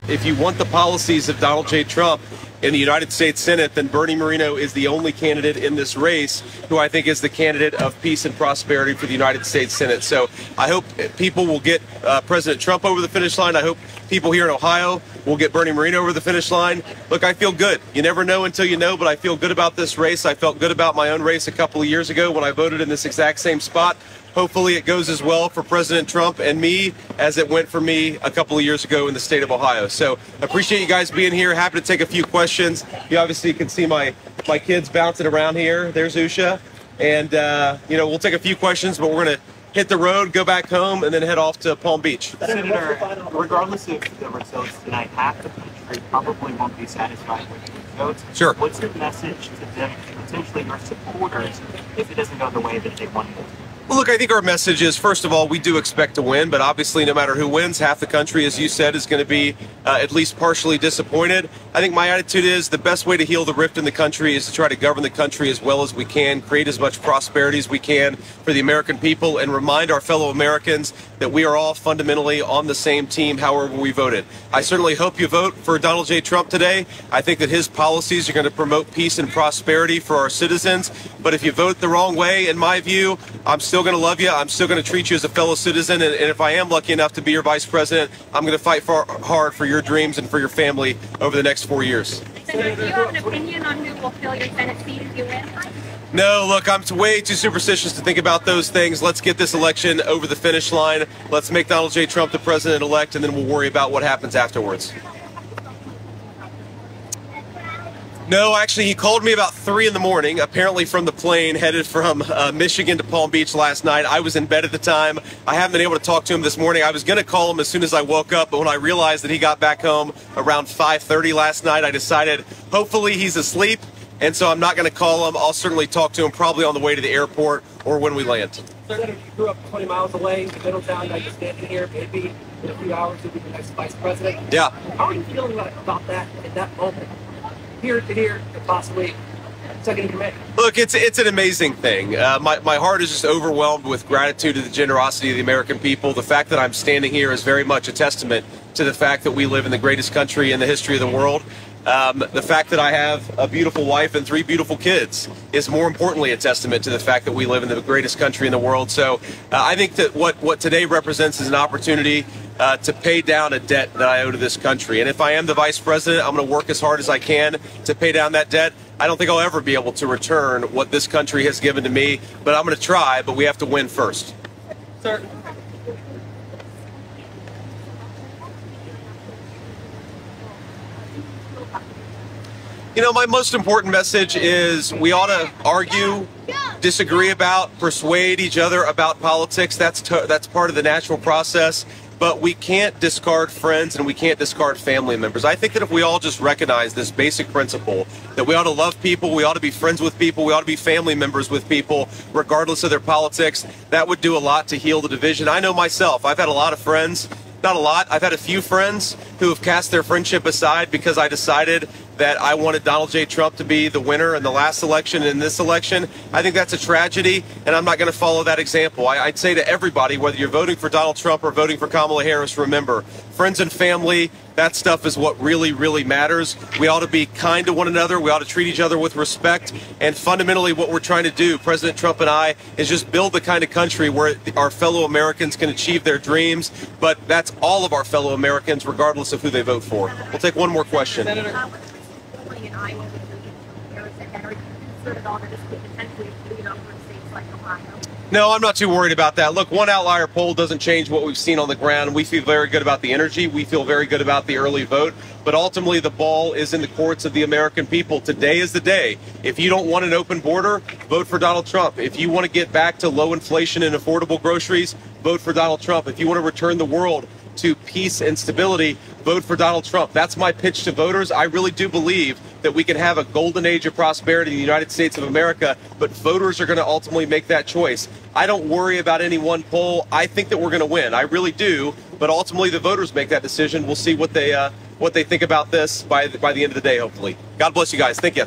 If you want the policies of Donald J. Trump in the United States Senate, then Bernie Moreno is the only candidate in this race who I think is the candidate of peace and prosperity for the United States Senate. So I hope people will get President Trump over the finish line. I hope people here in Ohio will get Bernie Moreno over the finish line. Look, I feel good. You never know until you know, but I feel good about this race. I felt good about my own race a couple of years ago when I voted in this exact same spot. Hopefully it goes as well for President Trump and me as it went for me a couple of years ago in the state of Ohio. So appreciate you guys being here. Happy to take a few questions. You obviously can see my kids bouncing around here. There's Usha. And, we'll take a few questions, but we're going to hit the road, go back home, and then head off to Palm Beach. Senator, regardless of the results tonight, half the country probably won't be satisfied with these votes. Sure. What's your message to them, potentially your supporters, if it doesn't go the way that they want it to? Well, look, I think our message is, first of all, we do expect to win, but obviously no matter who wins, half the country, as you said, is going to be at least partially disappointed. I think my attitude is the best way to heal the rift in the country is to try to govern the country as well as we can, create as much prosperity as we can for the American people, and remind our fellow Americans that we are all fundamentally on the same team, however we voted. I certainly hope you vote for Donald J. Trump today. I think that his policies are going to promote peace and prosperity for our citizens, but if you vote the wrong way, in my view, I'm still going to love you. I'm still going to treat you as a fellow citizen. And if I am lucky enough to be your vice president, I'm going to fight hard for your dreams and for your family over the next 4 years. Senator, do you have an opinion on who will fill your Senate seat if you win? No, look, I'm way too superstitious to think about those things. Let's get this election over the finish line. Let's make Donald J. Trump the president-elect, and then we'll worry about what happens afterwards. No, actually, he called me about 3 in the morning, apparently from the plane headed from Michigan to Palm Beach last night. I was in bed at the time. I haven't been able to talk to him this morning. I was going to call him as soon as I woke up, but when I realized that he got back home around 5:30 last night, I decided hopefully he's asleep, and so I'm not going to call him. I'll certainly talk to him probably on the way to the airport or when we land. Senator, you grew up 20 miles away in Middletown. Now you're standing here, maybe in a few hours you'll be the next vice president. Yeah. How are you feeling about that in that moment? Here to here, and possibly second in command. Look, it's an amazing thing. My heart is just overwhelmed with gratitude to the generosity of the American people. The fact that I'm standing here is very much a testament to the fact that we live in the greatest country in the history of the world. The fact that I have a beautiful wife and 3 beautiful kids is more importantly a testament to the fact that we live in the greatest country in the world. So I think that what today represents is an opportunity to pay down a debt that I owe to this country. And if I am the vice president, I'm going to work as hard as I can to pay down that debt. I don't think I'll ever be able to return what this country has given to me, but I'm going to try, but we have to win first. Sir. You know, my most important message is we ought to argue, disagree about, persuade each other about politics. That's part of the natural process. But we can't discard friends and we can't discard family members. I think that if we all just recognize this basic principle, that we ought to love people, we ought to be friends with people, we ought to be family members with people, regardless of their politics, that would do a lot to heal the division. I know myself, I've had a lot of friends, not a lot, I've had a few friends who have cast their friendship aside because I decided that I wanted Donald J. Trump to be the winner in the last election and in this election. I think that's a tragedy, and I'm not going to follow that example. I'd say to everybody, whether you're voting for Donald Trump or voting for Kamala Harris, remember, friends and family, that stuff is what really, really matters. We ought to be kind to one another. We ought to treat each other with respect. And fundamentally, what we're trying to do, President Trump and I, is just build the kind of country where our fellow Americans can achieve their dreams. But that's all of our fellow Americans, regardless of who they vote for. We'll take one more question. Senator. No, I'm not too worried about that. Look, one outlier poll doesn't change what we've seen on the ground. We feel very good about the energy. We feel very good about the early vote. But ultimately, the ball is in the courts of the American people. Today is the day. If you don't want an open border, vote for Donald Trump. If you want to get back to low inflation and affordable groceries, vote for Donald Trump. If you want to return the world to peace and stability, vote for Donald Trump. That's my pitch to voters. I really do believe that we can have a golden age of prosperity in the United States of America, but voters are going to ultimately make that choice. I don't worry about any one poll. I think that we're going to win. I really do, but ultimately the voters make that decision. We'll see what they think about this by the end of the day, hopefully. God bless you guys. Thank you.